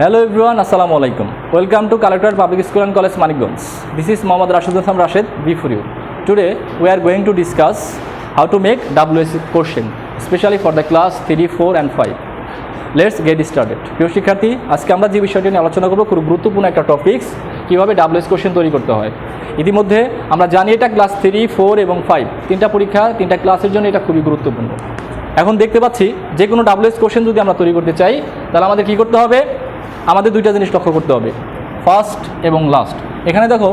Hello everyone, Assalamu alaikum. Welcome to Collector Public School and College Manikganj. This is Mohammad Rashid B for you. Today we are going to discuss how to make WS question, especially for the class 3, 4 and 5. Let's get started. প্রিয় শিক্ষার্থী, আজকে আমরা যে বিষয়টি নিয়ে আলোচনা করব খুব গুরুত্বপূর্ণ একটা টপিকস, কিভাবে WS কোশ্চেন তৈরি করতে হয়। ইতিমধ্যে আমরা জানি এটা ক্লাস 3, 4 এবং 5 তিনটা পরীক্ষা, তিনটা ক্লাসের জন্য এটা খুবই গুরুত্বপূর্ণ। এখন দেখতে পাচ্ছি যে কোনো WS কোশ্চেন যদি আমরা তৈরি করতে চাই তাহলে আমাদের কি করতে হবে, আমাদের দুইটা জিনিস লক্ষ্য করতে হবে, ফার্স্ট এবং লাস্ট। এখানে দেখো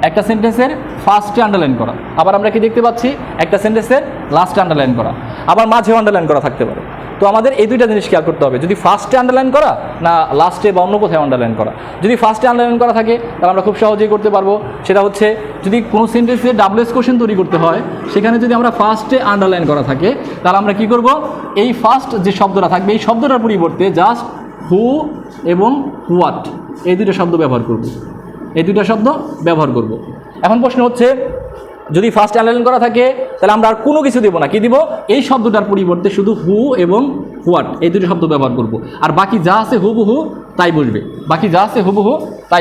একটা সেন্টেন্সের ফার্স্টে আন্ডারলাইন করা, আবার আমরা কি দেখতে পাচ্ছি একটা সেন্টেন্সের লাস্টে আন্ডারলাইন করা, আবার মাঝেও আন্ডারলাইন করা থাকতে পারে। তো আমাদের এই দুইটা জিনিস খেয়াল করতে হবে, যদি ফার্স্টে আন্ডারলাইন করা না লাস্টে বা অন্য কোথায় আন্ডারলাইন করা। যদি ফার্স্টে আন্ডারলাইন করা থাকে তাহলে আমরা খুব সহজেই করতে পারবো। সেটা হচ্ছে যদি কোনো সেন্টেন্সে WS কোশ্চেন তৈরি করতে হয় সেখানে যদি আমরা ফার্স্টে আন্ডারলাইন করা থাকে তাহলে আমরা কি করব, এই ফার্স্ট যে শব্দটা থাকবে এই শব্দটার পরিবর্তে জাস্ট হু এবং হোয়াট এই দুটো শব্দ ব্যবহার করব। এখন প্রশ্ন হচ্ছে, যদি ফার্স্ট আন্ডারলাইন করা থাকে তাহলে আমরা আর কোনো কিছু দেবো না, কি দিব, এই শব্দটার পরিবর্তে শুধু হু এবং হোয়াট এই দুটো শব্দ ব্যবহার করব, আর বাকি যা আছে হুবহু তাই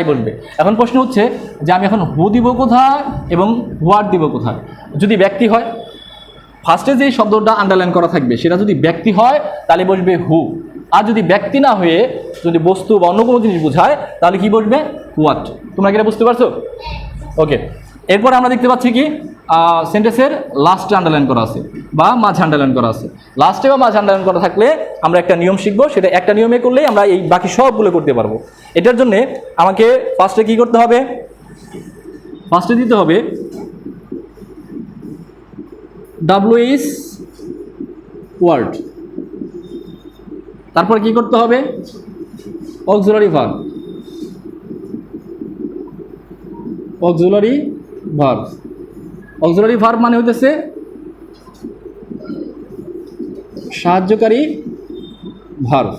বলবে। এখন প্রশ্ন হচ্ছে যে আমি এখন হু দিব কোথায় এবং হোয়াট দিব কোথায়। যদি ব্যক্তি হয়, ফার্স্টে যে শব্দটা আন্ডারলাইন করা থাকবে সেটা যদি ব্যক্তি হয় তাহলে বসবে হু, আর যদি ব্যক্তি না হয়ে যদি বস্তু বা অন্য কোনো জিনিস বোঝায় তাহলে কি বসবে, হোয়াট। তোমরা কি এটা বুঝতে পারছো? ওকে, এরপর আমরা দেখতে পাচ্ছি কি সেন্টেন্সের লাস্টে আন্ডারলাইন করা আছে বা মাঝে আন্ডারলাইন করা আছে। লাস্টে বা মাঝে আন্ডারলাইন করা থাকলে আমরা একটা নিয়ম শিখবো, সেটা একটা নিয়মে করলেই আমরা এই বাকি সবগুলো করতে পারবো। এটার জন্যে আমাকে ফার্স্টে কি করতে হবে, ফার্স্টে দিতে হবে WS ওয়ার্ড, তারপর কি করতে হবে, অক্সিলারি ভার্ব মানে হইতেছে সাহায্যকারী ভার্ব।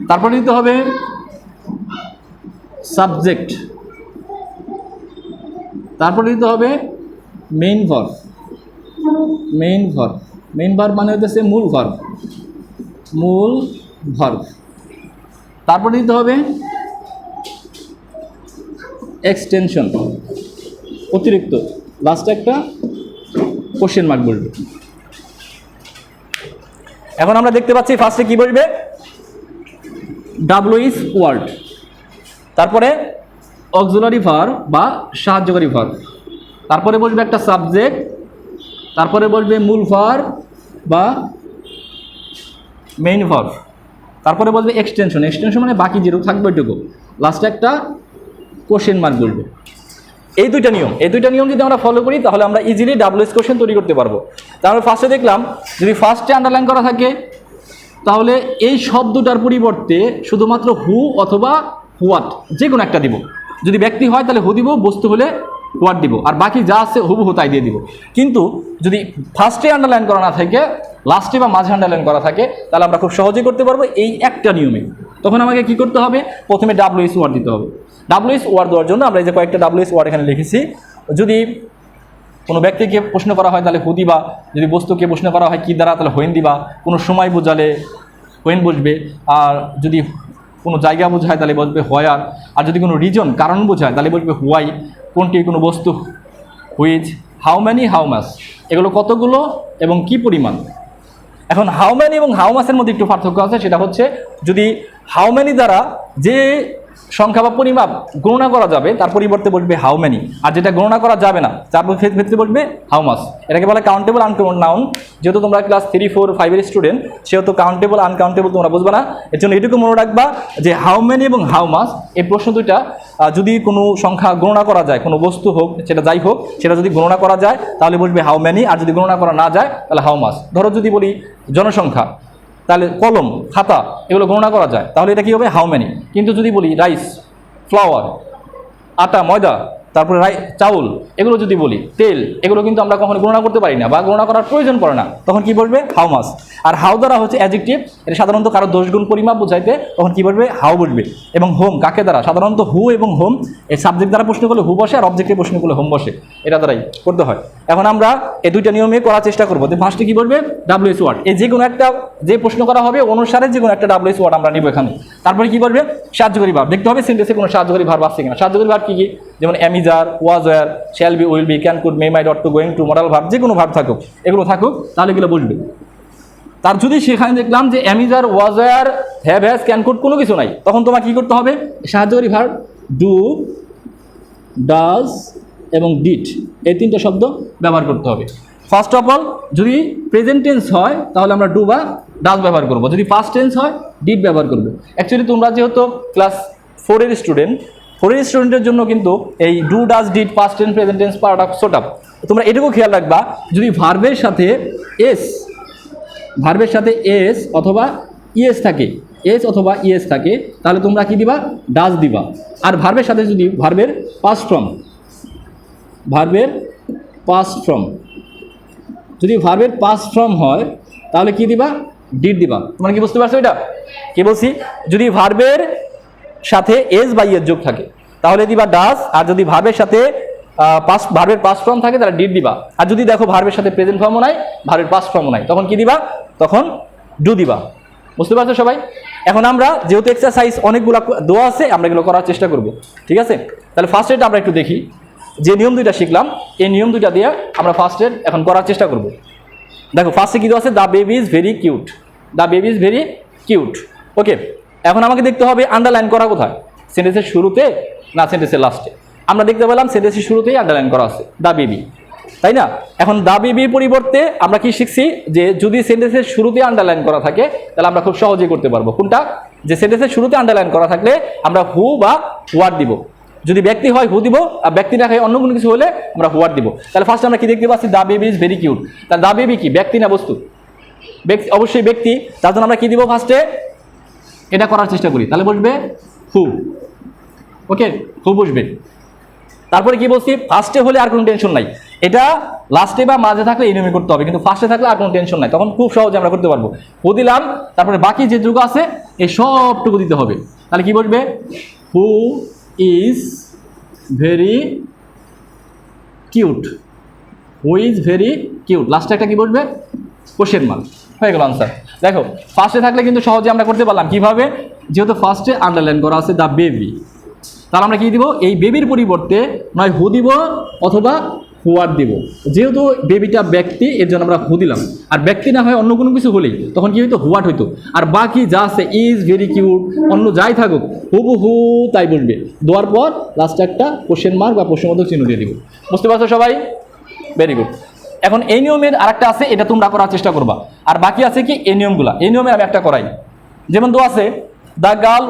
তারপর দিতে হবে সাবজেক্ট, তারপর দিতে হবে মেইন ভার্ব মানে হইতেছে মূল ভার্ব। তারপর দিতে হবে এক্সটেনশন, অতিরিক্ত, লাস্টে একটা কোশ্চেন মার্ক বলবে। এখন আমরা দেখতে পাচ্ছি ফার্স্টে কি বলবে, WS ওয়ার্ড, তারপরে অক্সিলারি ভার্ব বা সাহায্যকারী ভার্ব, তারপরে বলবে একটা সাবজেক্ট, তারপরে বলবে মূল ভার্ব বা মেইন ভার্ব, তারপরে বলবে এক্সটেনশন মানে বাকি যেটুকু থাকবে ওইটুকু, লাস্টে একটা কোশ্চেন মার্ক বলবে। এই দুইটা নিয়ম যদি আমরা ফলো করি তাহলে আমরা ইজিলি WS কোশ্চেন তৈরি করতে পারবো। তাহলে ফার্স্টে দেখলাম যদি ফার্স্টে আন্ডারলাইন করা থাকে তাহলে এই শব্দটার পরিবর্তে শুধুমাত্র হু অথবা হোয়াট যে কোনো একটা দিব। যদি ব্যক্তি হয় তাহলে হু দিব, বস্তু হলে হোয়াট দিব, আর বাকি যা আছে হুবহু তাই দিয়ে দিব। কিন্তু যদি ফার্স্টে আন্ডারলাইন করা না থাকে, লাস্টে বা মাঝে আন্ডারলাইন করা থাকে তাহলে আমরা খুব সহজেই করতে পারবো এই একটা নিয়মে। তখন আমাকে কি করতে হবে, প্রথমে WS ওয়ার্ড দিতে হবে। WS ওয়ার্ড দেওয়ার জন্য আমরা এই যে কয়েকটা WS ওয়ার্ড এখানে লিখেছি। যদি কোনো ব্যক্তিকে প্রশ্ন করা হয় তাহলে হু দিবা, যদি বস্তুকে প্রশ্ন করা হয় কি দ্বারা তাহলে হোয়েন দিবা, কোনো সময় বোঝালে হোয়েন বসবে, আর যদি কোনো জায়গা বোঝায় তাহলে বসবে হোয়ার, আর যদি কোনো রিজন কারণ বোঝায় তাহলে বসবে হোয়াই, কোনটি কোনো বস্তু which, how many, how much, এগুলো কতগুলো এবং কি পরিমাণ। এখন হাউ ম্যানি এবং হাউ মাসের মধ্যে একটু পার্থক্য আছে, সেটা হচ্ছে যদি হাউ ম্যানি দ্বারা যে সংখ্যা বা পরিমাপ গণনা করা যাবে তার পরিবর্তে বলবে হাউ ম্যানি, আর যেটা গণনা করা যাবে না তার ক্ষেত্রে বলবে হাউ মাস। এটাকে বলে কাউন্টেবল আনকাউন্ট নাউন। যেহেতু তোমরা ক্লাস 3, 4, 5 এর স্টুডেন্ট, সেহেতু কাউন্টেবল আনকাউন্টেবল তোমরা বুঝবে না। এর জন্য এটুকু মনে রাখবা যে হাউ ম্যানি এবং হাউ মাস এই প্রশ্ন দুইটা যদি কোনো সংখ্যা গণনা করা যায়, কোনো বস্তু হোক সেটা যাই হোক, সেটা যদি গণনা করা যায় তাহলে বলবে হাউ ম্যানি, আর যদি গণনা করা না যায় তাহলে হাউ মাস। ধরো যদি বলি জনসংখ্যা, তাহলে কলম, খাতা এগুলো গণনা করা যায় তাহলে এটা কী হবে, হাউ ম্যানি। কিন্তু যদি বলি রাইস, ফ্লাওয়ার, আটা, ময়দা তারপরে চাউল, এগুলো যদি বলি তেল, এগুলো কিন্তু আমরা কখনো গণনা করতে পারি না বা গণনা করার প্রয়োজন পড়ে না, তখন কি বলবে হাউ মাস। আর হাউ দ্বারা হচ্ছে অ্যাডজেক্টিভ, এটা সাধারণত কারো 10 গুণ পরিমাপ বোঝাইতে তখন কি বলবে হাউ বসবে। এবং হোম কাকে দ্বারা, সাধারণত হু এবং হোম এই সাবজেক্ট দ্বারা প্রশ্ন করলে হু বসে, আর অবজেক্টে প্রশ্ন করলে হোম বসে, এটা দ্বারাই করতে হয়। এখন আমরা এই দুইটা নিয়মে করার চেষ্টা করবো। ফার্স্টে কি বলবে ডাব্লিউএস ওয়ার্ড, এই যে কোনো একটা যে প্রশ্ন করা হবে অনুসারে যে কোনো একটা ডাব্লিউএস ওয়ার্ড আমরা নিব এখানে। তারপরে কি বলবে সাহায্যকারী ভার্ব, দেখতে হবে সেন্টেন্সে কোনো সাহায্যকারী ভার্ব আছে কিনা। সাহায্যকারী ভার্ব কি কি, যেমন am is are, was were, shall be, will be, can, could, may, might, ought to, going to, modal verb, যে কোনো ভার্ব থাকুক, এগুলো থাকুক, তাহলে এগুলো বুঝবে। তার যদি সেখানে দেখলাম যে am is are, was war, have, has, can, could কোনো কিছু নাই, তখন তোমার কি করতে হবে সাহায্যকারী ভার্ব ডু, ডাজ এবং ডিড, এই তিনটা শব্দ ব্যবহার করতে হবে। ফার্স্ট অফ অল যদি প্রেজেন্ট টেন্স হয় তাহলে আমরা ডু বা ডাজ ব্যবহার করব, যদি পাস্ট টেন্স হয় ডিড ব্যবহার করব। অ্যাকচুয়ালি তোমরা যেহেতু ক্লাস 4-এর স্টুডেন্ট, 4-এর স্টুডেন্টের জন্য কিন্তু এই do, does, did, past tense, present tense পাওয়াটা ছোট। তোমরা এটুকু খেয়াল রাখবা, যদি ভার্বের সাথে এস অথবা ইএস থাকে, এস অথবা ইএস থাকে, তাহলে তোমরা কি দিবা ডাজ দিবা। আর ভার্বের সাথে যদি ভার্বের পাস্ট ফর্ম যদি ভার্বের পাস্ট ফর্ম হয় তাহলে কি দিবা ডিড দিবা। তোমরা কি বুঝতে পারছো এটা কি বলছি? যদি ভার্বের সাথে এস বা ইএস যোগ থাকে তাহলে দিবা ডাজ, আর যদি ভার্বের সাথে ভার্বের পাস্ট ফর্ম থাকে তাহলে ডিড দিবা। আর যদি দেখো ভার্বের সাথে প্রেজেন্ট ফর্মও নাই, ভার্বের পাস্ট ফর্মও নাই, তখন কি দিবা, তখন ডু দিবা। বুঝতে পারছো সবাই? এখন আমরা যেহেতু এক্সারসাইজ অনেকগুলো দেওয়া আছে, আমরা এগুলো করার চেষ্টা করব, ঠিক আছে? তাহলে ফার্স্ট এটা আমরা একটু দেখি, যে নিয়ম দুইটা শিখলাম এই নিয়ম দুইটা দিয়ে আমরা ফার্স্ট এখন করার চেষ্টা করব। দেখো ফার্স্টে কি দেওয়া আছে, the baby is very cute, the baby is very cute. Okay, এখন আমাকে দেখতে হবে আন্ডারলাইন করা কোথায়, সেন্টেন্সের শুরুতে না সেন্টেন্সের লাস্টে। আমরা দেখতে পেলাম সেন্টেন্সের শুরুতেই আন্ডারলাইন করা আছে দ্য বেবি, তাই না? এখন দ্য বেবির পরিবর্তে আমরা কি শিখছি, যে যদি সেন্টেন্সের শুরুতে আন্ডারলাইন করা থাকে তাহলে আমরা খুব সহজেই করতে পারবো। কোনটা? যে সেন্টেন্সের শুরুতে আন্ডারলাইন করা থাকলে আমরা হু বা হোয়াট দিব, যদি ব্যক্তি হয় হু দিব, আর ব্যক্তি না হয় অন্য কোনো কিছু হলে আমরা হোয়াট দিব। তাহলে ফার্স্ট আমরা কি দেখতে পাচ্ছি, the baby is very cute. তাহলে দ্য বেবি কি ব্যক্তি না বস্তু? ব্যক্তি, অবশ্যই ব্যক্তি। তার জন্য আমরা কি দিব, ফার্স্টে এটা করার চেষ্টা করি, তাহলে বসবে হু। ওকে, হু বসবে। তারপরে কি বলছি, ফার্স্টে হলে আর কোনো টেনশন নাই, এটা লাস্টে বা মাঝে থাকলে এই নিয়মে করতে হবে, কিন্তু ফার্স্টে থাকলে আর কোনো টেনশন নাই, তখন খুব সহজে আমরা করতে পারবো। হু দিলাম, তারপরে বাকি যে যুগ আছে এই সবটুকু দিতে হবে। তাহলে কি বলবে, who is very cute, who is very cute. লাস্টে একটা কি বলবে, কোশ্চেন মার্ক, হয়ে গেল আনসার। দেখো ফার্স্টে থাকলে কিন্তু সহজে আমরা করতে পারলাম, কিভাবে? যেহেতু ফার্স্টে আন্ডারলাইন করা আছে দ্য বেবি, তাহলে আমরা কি দিব, এই বেবির পরিবর্তে নয় হু দিব অথবা হোয়াট দিব। যেহেতু বেবিটা ব্যক্তি এর জন্য আমরা হু দিলাম, আর ব্যক্তি না হয় অন্য কোনো কিছু হলেই তখন কি হইতো, হোয়াট হইতো। আর বাকি যা আছে ইজ ভেরি কিউট, অন্য যাই থাকুক হু তাই বলবে, দেওয়ার পর লাস্টে একটা কোশ্চেন মার্ক বা প্রশ্নবোধক চিহ্ন দিয়ে দিব। বুঝতে পারছো সবাই? Very good. এখন এই নিয়মের আরেকটা আছে, এটা তোমরা করার চেষ্টা করবা। আর বাকি আছে কি এই নিয়মগুলা, এই নিয়মে আমি একটা করাই। যেমন তো আছে the girl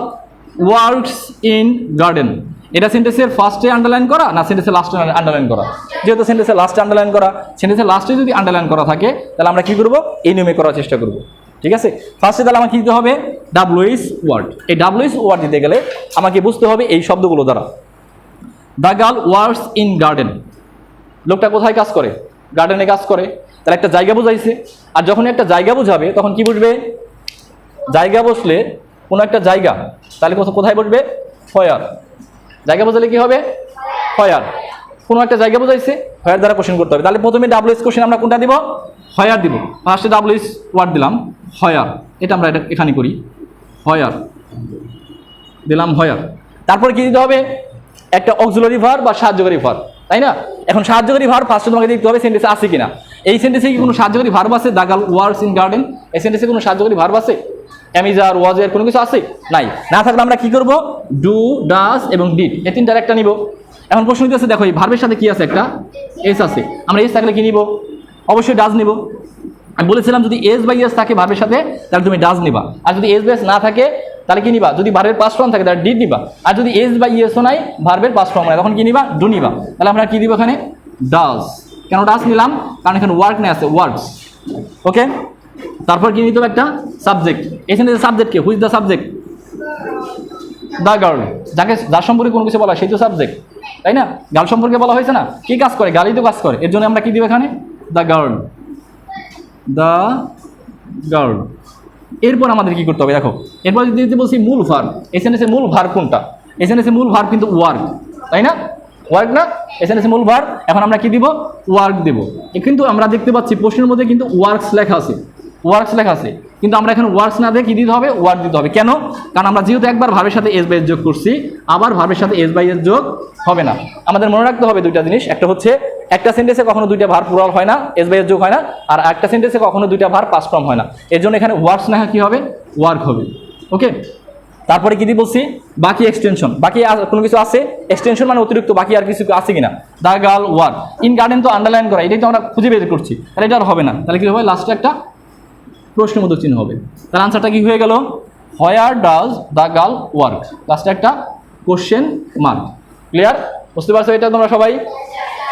works in garden, এটা সেন্টেন্সের ফার্স্টে আন্ডারলাইন করা না সেন্টেন্সের লাস্টে আন্ডারলাইন করা? যেহেতু সেন্টেন্সের লাস্টে আন্ডারলাইন করা, সেন্টেন্সের লাস্টে যদি আন্ডারলাইন করা থাকে তাহলে আমরা কি করব, এই নিয়মে করার চেষ্টা করব, ঠিক আছে? ফার্স্টে তাহলে আমাকে দিতে হবে ডাব্লিউএস ওয়ার্ড। এই ডাব্লিউএস ওয়ার্ড দিতে গেলে আমাকে বুঝতে হবে এই শব্দগুলো দ্বারা। The girl works in garden, লোকটা কোথায় কাজ করে, গার্ডেনে কাজ করে, তাহলে একটা জায়গা বোঝাইছে। আর যখন একটা জায়গা বোঝাবে তখন কি বুঝবে, জায়গা বসলে কোনো একটা জায়গা, তাহলে কোথায় বসবে, হোয়ার। জায়গা বোঝালে কি হবে, হোয়ার। কোনো একটা জায়গা বোঝাইছে, হোয়ার দ্বারা কোশ্চেন করতে হবে। তাহলে প্রথমে ডাব্লিউএস কোশ্চেন আমরা কোনটা দিব, হোয়ার দিব। ফার্স্টে ডাব্লিউএস ওয়ার্ড দিলাম হোয়ার, এটা আমরা এটা এখানে করি, হোয়ার দিলাম, হোয়ার। তারপরে কি দিতে হবে, একটা অক্সিলারি ভার্ব বা সাহায্যকারী ভার্ব, তাই না? এখন সাহায্যকারী ভার্ব ফার্স্টে তোমাকে দেখতে হবে সেন্টেন্সে আছে কিনা। এই সেন্টেন্সে কি কোনো সাহায্যকারী ভার্ব আছে, the girl works in garden, এই সেন্টেন্সে কোনো সাহায্যকারী ভার্ব আছে, অ্যামিজার, ওয়াজের কোনো কিছু আছে, নাই। না থাকলে আমরা কি করব, ডু, ডাজ এবং ডিড, এই তিনটার একটা নিব। এখন প্রশ্ন হচ্ছে, দেখো এই ভার্বের সাথে কি আছে, একটা এস আছে, আমরা এস থাকলে কি নিব, অবশ্যই ডাজ নিব। আমি বলেছিলাম যদি এস বা ইএস থাকে ভার্বের সাথে তাহলে তুমি ডাজ নিবা, আর যদি এস বা এস না থাকে তাহলে কি নিবা, যদি ভার্বের পাস্ট ফর্ম থাকে তাহলে ডিড নিবা, আর যদি এস বা ইএসও নাই ভার্বের পাস্ট ফর্ম নাই তখন কি নিবা, ডু নিবা। তাহলে আমরা কি দিব এখানে, ডাজ। কেন ডাজ নিলাম, কারণ এখানে ওয়ার্ক নেই, আছে ওয়ার্ডস। ওকে, তারপর কি নিতে হবে, একটা সাবজেক্ট। এখানে সাবজেক্ট কে, who's the subject, the girl, যার সম্পর্কে কোনো কিছু বলা সেই তো সাবজেক্ট। তাই না? গার্ল সম্পর্কে বলা হয়েছে না, কি কাজ করে? গার্লই তো কাজ করে। এর জন্য আমরা কি দিব এখানে? The girl, the girl. এরপর আমাদের কি করতে হবে দেখো, এরপর যদি বলছি মূল ভার্ব, এসএনএস এর মূল ভার্ব কোনটা? এসএনএস এর মূল ভার্ব কিন্তু ওয়ার্ক, তাই না? ওয়ার্ক না? এসএনএস এর মূল ভার্ব। এখন আমরা কি দিব? ওয়ার্ক দেব। কিন্তু আমরা দেখতে পাচ্ছি প্রশ্নের মধ্যে কিন্তু ওয়ার্কস লেখা আছে, ওয়ার্কস লেখা আছে, কিন্তু আমরা এখন ওয়ার্কস না দিয়ে কি দিতে হবে? ওয়ার্ক দিতে হবে। কেন? কারণ আমরা যেহেতু একবার ভার্বের সাথে এস বাই এস যোগ করছি, আবার ভার্বের সাথে এস বাই এস যোগ হবে না। আমাদের মনে রাখতে হবে দুইটা জিনিস, একটা হচ্ছে একটা সেন্টেন্সে কখনো দুইটা ভার্ব প্লুরাল হয় না, এস বাই এস যোগ হয় না, আর একটা সেন্টেন্সে কখনো দুইটা ভার্ব পাস্ট ফর্ম হয় না। এর জন্য এখানে ওয়ার্কস না কি হবে? ওয়ার্ক হবে। ওকে, তারপরে কি দিয়ে বলছি? বাকি এক্সটেনশন, বাকি কোনো কিছু আছে? এক্সটেনশন মানে অতিরিক্ত বাকি আর কিছু আছে কিনা? The girl work in garden, তো আন্ডারলাইন করা, এটাই তো আমরা খুঁজে বের করছি, তাহলে এটা আর হবে না। তাহলে কি হবে? লাস্টে একটা প্রশ্নবোধক চিহ্ন হবে। তার আনসারটা কি হয়ে গেল? Where does the girl work, লাস্টে একটা কোশ্চেন মার্ক। ক্লিয়ার? বুঝতে পারছো এটা তোমরা সবাই?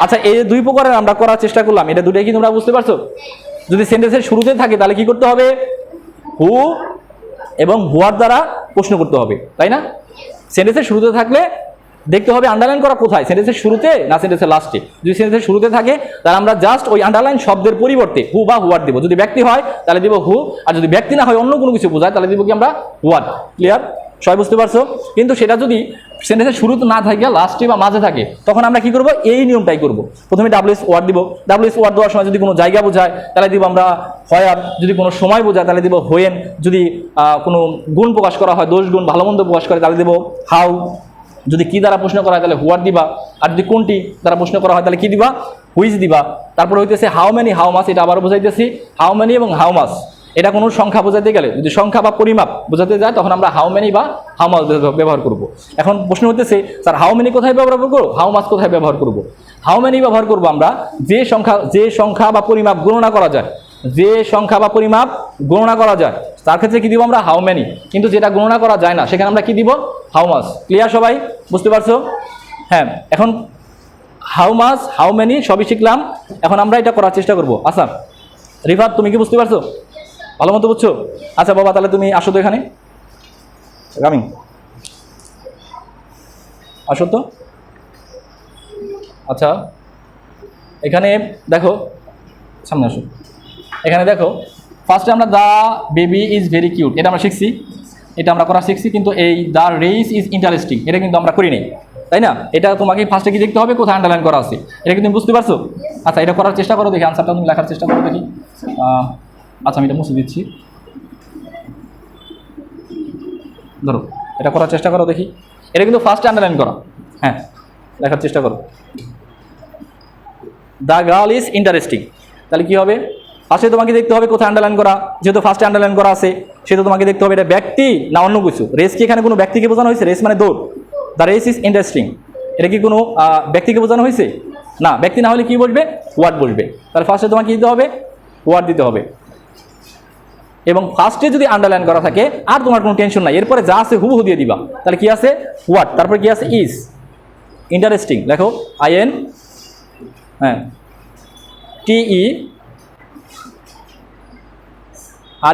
আচ্ছা, এই দুই প্রকারের আমরা করার চেষ্টা করলাম, এটা দুটোই কি তোমরা বুঝতে পারছো? যদি সেন্টেন্সের শুরুতে থাকে তাহলে কি করতে হবে? হু এবং হোয়ার দ্বারা প্রশ্ন করতে হবে, তাই না? সেন্টেন্সের শুরুতে থাকলে দেখতে হবে আন্ডারলাইন করা কোথায়, সেন্টেন্সের শুরুতে না সেন্টেন্সের লাস্টে। যদি সেন্টেন্সের শুরুতে থাকে তাহলে আমরা জাস্ট ওই আন্ডারলাইন শব্দের পরিবর্তে হু বা হোয়াট দিব। যদি ব্যক্তি হয় তাহলে দিব হু, আর যদি ব্যক্তি না হয় অন্য কোনো কিছু বোঝায় তাহলে দিব কি আমরা? হোয়াট। ক্লিয়ার? সবাই বুঝতে পারছো? কিন্তু সেটা যদি সেন্টেন্সের শুরুতে না থাকে, লাস্টে বা মাঝে থাকে, তখন আমরা কি করব? এই নিয়মটাই করব। প্রথমে ডাব্লিউএস ওয়ার্ড দিব, ডাব্লিউএস ওয়ার্ড দেওয়ার সময় যদি কোনো জায়গা বোঝায় তাহলে দিব আমরা হোয়ার, যদি কোনো সময় বোঝায় তাহলে দিব হোয়েন, যদি কোনো গুণ প্রকাশ করা হয়, দোষ গুণ ভালো মন্দ প্রকাশ করে তাহলে দিব হাউ, যদি কি দ্বারা প্রশ্ন করা হয় তাহলে হোয়াট দিবা, আর যদি কোনটি দ্বারা প্রশ্ন করা হয় তাহলে কি দিবা? হুইচ দিবা। তারপর হইতেছে হাউ মেনি হাউ মাস, এটা আবারও বোঝাইতেছি হাউ মেনি এবং হাউ মাস। এটা কোনো সংখ্যা বোঝাতে গেলে, যদি সংখ্যা বা পরিমাপ বোঝাতে যায় তখন আমরা হাউ মেনি বা হাউ মাস ব্যবহার করব। এখন প্রশ্ন হতেছে স্যার হাউ মেনি কোথায় ব্যবহার করবো, হাউ মাস কোথায় ব্যবহার করব? হাউ মেনি ব্যবহার করব আমরা যে সংখ্যা বা পরিমাপ গণনা করা যায়, যে সংখ্যা বা পরিমাপ গণনা করা যায় তার ক্ষেত্রে কি দিব আমরা? How many. কিন্তু যেটা গণনা করা যায় না সেখানে আমরা কি দিব? How much. ক্লিয়ার সবাই? বুঝতে পারছো? হ্যাঁ, এখন হাউ মাস, হাউ মেনি সবই শিখলাম, এখন আমরা এটা করার চেষ্টা করব। আচ্ছা রিফাত, তুমি কি বুঝতে পারছো? ভালো মতো বুঝছো? আচ্ছা বাবা, তাহলে তুমি আসো তো এখানে, রামিং আসো তো। আচ্ছা এখানে দেখো, সামনে আসো। এখানে দেখো, ফার্স্টে আমরা the baby is very cute, এটা আমরা শিখছি, এটা আমরা করা শিখছি, কিন্তু এই দ্য রেস ইজ ইন্টারেস্টিং এটা কিন্তু আমরা করি নাই, তাই না? এটা তোমাকে ফার্স্টে কি দেখতে হবে? কোথায় আন্ডারলাইন করা আছে, এটা কিন্তু তুমি বুঝতে পারছো? আচ্ছা এটা করার চেষ্টা করো দেখি, আনসারটা তুমি লেখার চেষ্টা করো দেখি। আচ্ছা আমি এটা মুছে দিচ্ছি, ধরো এটা করার চেষ্টা করো দেখি। এটা কিন্তু ফার্স্টে আন্ডারলাইন করা, হ্যাঁ লেখার চেষ্টা করো। দ্য গার্ল ইজ ইন্টারেস্টিং, তাহলে কি হবে? ফার্স্টে তোমাকে দেখতে হবে কোথায় আন্ডারলাইন করা, যেহেতু ফার্স্টে আন্ডারলাইন করা আছে সেহেতু তোমাকে দেখতে হবে এটা ব্যক্তি না অন্য কিছু। রেস কি এখানে কোনো ব্যক্তিকে বোঝানো হয়েছে? রেস মানে দৌড়, দ্য রেস ইজ ইন্টারেস্টিং, এটা কি কোনো ব্যক্তিকে বোঝানো হয়েছে? না, ব্যক্তি না হলে কি বলবে? ওয়ার্ড বলবে। তাহলে ফার্স্টে তোমাকে দিতে হবে ওয়ার্ড দিতে হবে, এবং ফার্স্টে যদি আন্ডারলাইন করা থাকে আর তোমার কোনো টেনশন নাই, এরপরে যা আছে হুবহু দিয়ে দিবা। তাহলে কি আছে? ওয়ার্ড, তারপরে কি আছে? ইজ ইন্টারেস্টিং, দেখো আইএন, হ্যাঁ T E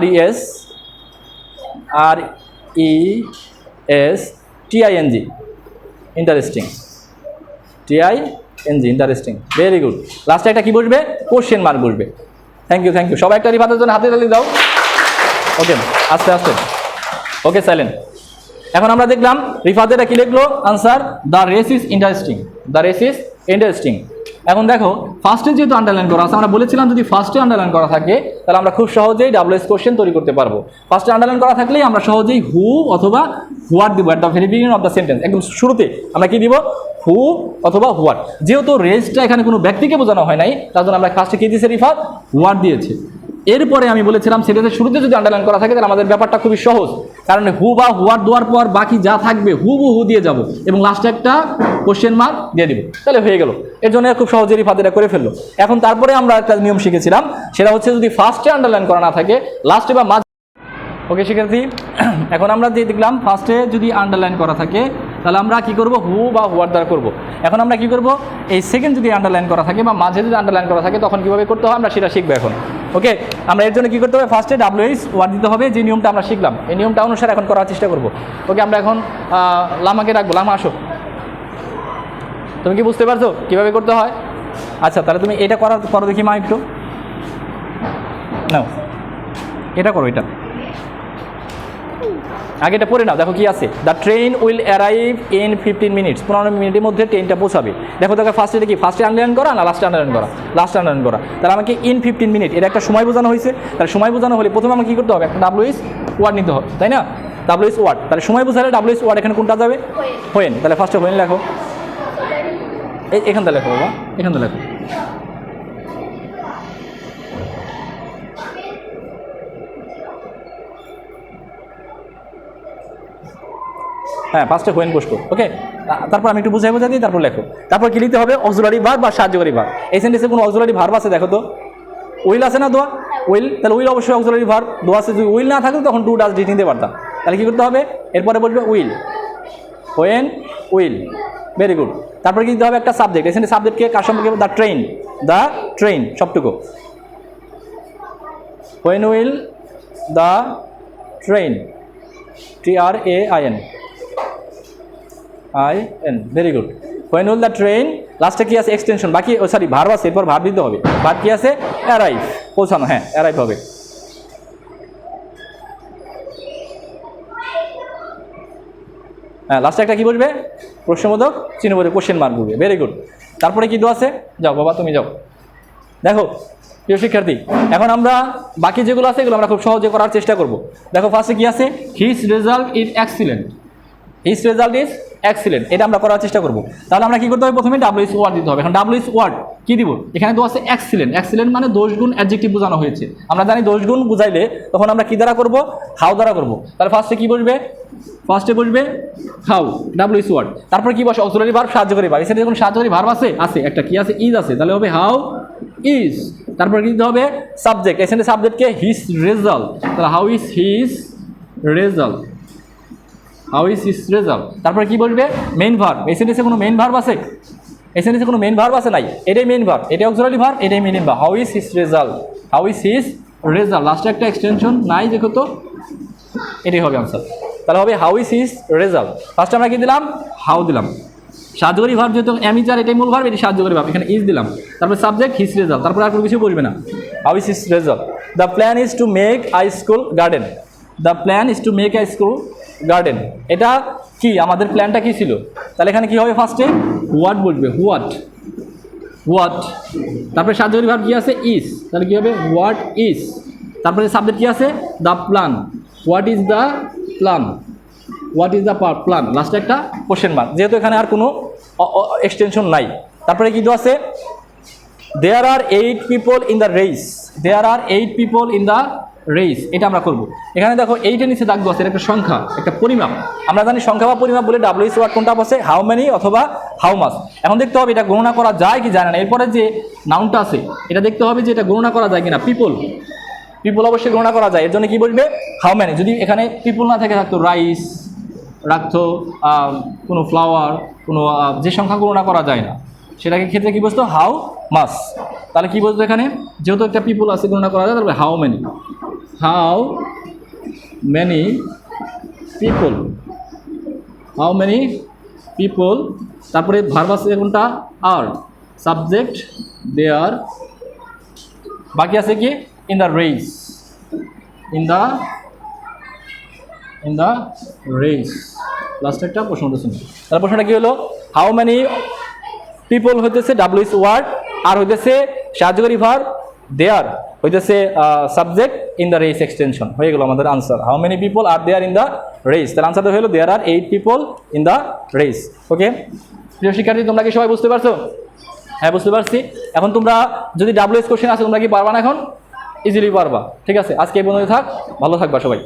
RES TING, interesting, TING interesting, very good. লাস্টে একটা কি বসবে? কোশ্চেন মার্ক বসবে। Thank you, thank you. সবাই একটা রিফাতের জন্য হাতে তালি দাও। ওকে, আস্তে আস্তে, ওকে সাইলেন্ট। এখন আমরা দেখলাম রিফাতের কি লিখলো answer, the race is interesting, the race is interesting. এখন দেখো ফার্স্টে যেহেতু আন্ডারলাইন করা আছে, আমরা বলেছিলাম যদি ফার্স্টে আন্ডারলাইন করা থাকে তাহলে আমরা খুব সহজেই ডাব্লিউএস কোশ্চেন তৈরি করতে পারবো। ফার্স্টে আন্ডারলাইন করা থাকলেই আমরা সহজেই হু অথবা হোয়াট দিব, at the very beginning of the sentence, একদম শুরুতে আমরা কি দিব? হু অথবা হোয়াট। যেহেতু রেসটা এখানে কোনো ব্যক্তিকে বোঝানো হয় নাই, তার জন্য আমরা ফার্স্টে কি দিয়েছি? রিফাত হোয়াট দিয়েছে। এরপরে আমি বলেছিলাম সেন্টেন্সের শুরুতে যদি আন্ডারলাইন করা থাকে তাহলে আমাদের ব্যাপারটা খুবই সহজ, কারণ হু বা হোয়াট দেওয়ার পর বাকি যা থাকবে হু দিয়ে যাব এবং লাস্টে একটা কোশ্চেন মার্ক দিয়ে দিব, তাহলে হয়ে গেল। এর জন্য খুব সহজে রিফাতেরা করে ফেললো। এখন তারপরে আমরা একটা নিয়ম শিখেছিলাম, সেটা হচ্ছে যদি ফার্স্টে আন্ডারলাইন করা না থাকে, লাস্টে বা মাঝে। ওকে শিখেছি। এখন আমরা দিয়ে দেখলাম ফার্স্টে যদি আন্ডারলাইন করা থাকে তাহলে আমরা কি করব? হু বা হোয়াট দ্বারা করব। এখন আমরা কি করব? এই সেকেন্ড যদি আন্ডারলাইন করা থাকে বা মাঝে যদি আন্ডারলাইন করা থাকে তখন কীভাবে করতে হয় আমরা সেটা শিখবো এখন। ওকে, আমরা এর জন্য কী করতে হবে? ফার্স্টে ডাব্লিউএস ওয়ার্ড দিতে হবে, যে নিয়মটা আমরা শিখলাম এই নিয়মটা অনুসারে এখন করার চেষ্টা করব। ওকে, আমরা এখন লামাকে রাখবো। লামা আসো, তুমি কি বুঝতে পারছো কীভাবে করতে হয়? আচ্ছা, তাহলে তুমি এটা করো দেখি মা একটু নাও, এটা করো, এটা আগে এটা পড়ে নাও। দেখো কি আছে, the train will arrive in 15 minutes, 15 মিনিটের মধ্যে ট্রেনটা পৌঁছাবে। দেখো দেখো ফার্স্টে কি, ফার্স্টে আন্ডারলাইন করা না লাস্টে আন্ডারলাইন করা? লাস্টে আন্ডারলাইন করা। তাহলে আমাকে ইন 15 মিনিট, এটা একটা সময় বোঝানো হয়েছে। তাহলে সময় বোঝানো হলে প্রথমে আমাকে কী করতে হবে, একটা WH ওয়ার্ড নিতে হবে, তাই না? WH ওয়ার্ড, তাহলে সময় বোঝালে WH ওয়ার্ড এখানে কোনটা যাবে? হোয়েন। তাহলে ফার্স্টে হোয়েন লেখো, এখানটা লেখো বাবা, এখানটা লেখো। হ্যাঁ, ফার্স্টে হোয়েন পোস্ট করো, ওকে। তারপর আমি একটু বুঝাই দিই, তারপর লেখো। তারপর কি লিখতে হবে, অক্সিলারি ভার্ব বা সাহায্যকারী ভার্ব। এই সেন্টেন্সে কোনো অক্সিলারি ভার্ব আছে দেখো তো, উইল আছে না দোয়া, উইল, তাহলে উইল অবশ্যই অক্সিলারি ভার্ব। দোয়া আছে, যদি উইল না থাকতো তখন ডু ডাজ ডিড নিতে পারতাম। তাহলে কী করতে হবে, এরপরে বলবে will, when, will, very good. তারপরে কি দিতে হবে, একটা সাবজেক্ট। এখানে সাবজেক্টকে কার সম্পর্কে, দ্য ট্রেন, দ্য ট্রেন সবটুকু, when will the train, TRAIN, very good. When will the train, লাস্টে কি আছে, এক্সটেনশন, বাকি সরি ভার্ব আছে, এরপর ভার্ব দিতে হবে। ভার্ব কি আছে, অ্যারাইভ, পৌঁছানো, হ্যাঁ অ্যারাইভ হবে। হ্যাঁ, লাস্টে একটা কি বলবে, প্রশ্নবোধক চিহ্নবোধক, কোশ্চেন মার্ক বলবে, ভেরি গুড। তারপরে কি দেওয়া আছে, যাও বাবা তুমি যাও। দেখো প্রিয় শিক্ষার্থী, এখন আমরা বাকি যেগুলো আছে এগুলো আমরা খুব সহজে করার চেষ্টা করব। দেখো ফার্স্টে কি আছে, his result is excellent, his result is excellent, এটা আমরা করার চেষ্টা করব। তাহলে আমরা কি করতে হবে, প্রথমে WH ওয়ার্ড দিতে হবে। এখন WH ওয়ার্ড কি দিব, এখানে তো আছে এক্সিলেন্ট, এক্সিলেন্ট মানে দোষগুণ অ্যাডজেক্টিভ বোঝানো হয়েছে। আমরা জানি দোষগুণ বুঝাইলে তখন আমরা কি দ্বারা করব, হাউ দ্বারা করব। তাহলে ফার্স্টে কি বসবে, ফার্স্টে বসবে হাউ, WH ওয়ার্ড। তারপর কি বসে, অক্সিলারি ভার্ব, সাহায্যকারী ভার্ব। এখানে যখন সাহায্যকারী ভার্ব আছে, একটা কি আছে, ইজ আছে, তাহলে হবে হাউ ইজ। তারপর কি দিতে হবে, সাবজেক্ট, এখানে সাবজেক্টকে হিজ রেজাল্ট, তাহলে how is his result, how is his result. তারপরে কি বলবে, মেইন ভার্ব। এই সেন্টেন্সে কোনো মেইন ভার্ব আছে, এই সেন্টেন্সে কোনো মেইন ভার্ব আছে নাই, এটাই মেইন ভার্ব, এটাই অক্সিলারি ভার্ব, এটাই main verb. How is his result, how is his result, লাস্টে একটা এক্সটেনশন নাই, দেখো তো, এটাই হবে আনসার। তাহলে হবে হাউ ইজ হিজ রেজাল্ট। ফার্স্টে আমরা কি দিলাম, হাউ দিলাম। সাহায্যকারী ভার্ব যেহেতু অ্যামিজার, এটাই মূল ভার্ব, এটি সাহায্যকারী ভার্ব, এখানে ইজ দিলাম। তারপরে সাবজেক্ট হিজ রেজাল্ট, তারপরে আর কোনো কিছু বলবে না, how is his result. The plan is to make I school garden, the plan is to make I school garden, এটা কি আমাদের প্ল্যানটা কি ছিল। তাহলে এখানে কি হবে, ফার্স্টে হোয়াট বলবে, হোয়াট, হোয়াট। তারপরে সাহায্যকারী ভার্ব কি আছে, ইজ, তাহলে কি হবে হোয়াট ইজ। তারপরে সাবজেক্ট কি আছে, the plan, what is the plan, what is the plan, লাস্টে একটা কোশ্চেন মার্ক, যেহেতু এখানে আর কোনো এক্সটেনশন নাই। তারপরে কি আছে, there are 8 people in the race, there are 8 people in the race, এটা আমরা করব। এখানে দেখো এইটা নিচে দাগ দেওয়া আছে, এটা একটা সংখ্যা, একটা পরিমাপ। আমরা জানি সংখ্যা বা পরিমাপ বলে WH ওয়ার্ড কোনটা বসে, হাউ মেনি অথবা হাউ মাস। এখন দেখতে হবে এটা গণনা করা যায় কি যায় না। এরপরে যে নাউনটা আছে এটা দেখতে হবে যে এটা গণনা করা যায় কিনা। পিপল, পিপল অবশ্যই গণনা করা যায়, এর জন্য কি বলবে, হাউ মেনি। যদি এখানে পিপল না থেকে থাকতো রাইস, রাখতো কোনো ফ্লাওয়ার, কোনো যে সংখ্যা গণনা করা যায় না সেটাকে ক্ষেত্রে কী বসতো, হাউ মাস। তাহলে কী বলতো এখানে, যেহেতু একটা পিপল আছে গণনা করা যায়, তারপরে how many, how many people, how many people. তারপরে ভার্ব আছে কোনটা, আর, সাবজেক্ট দেয়ার, বাকি আছে কি, in the race, in the race, last একটা প্রশ্নটা শুনি। তাহলে প্রশ্নটা কি হলো, হাউ মেনি পিপল হইতেছে WH ওয়ার্ড, আর হইতেছে সাহায্যকারী ভার্ব, দেয়ার হইতেছে subject, in the race extension. হয়ে গেল আমাদের answer, how many people are there in the race. তাহলে আনসারটা হলো there are 8 people in the race. ওকে প্রিয় শিক্ষার্থী, তোমরা কি সবাই বুঝতে পারছো? হ্যাঁ বুঝতে পারছি। এখন তোমরা যদি WH কোশ্চেন আছে তোমরা কি পারবা না? এখন ইজিলি পারবা। ঠিক আছে, আজকে এই পর্যন্ত থাক, ভালো থাকবা সবাই।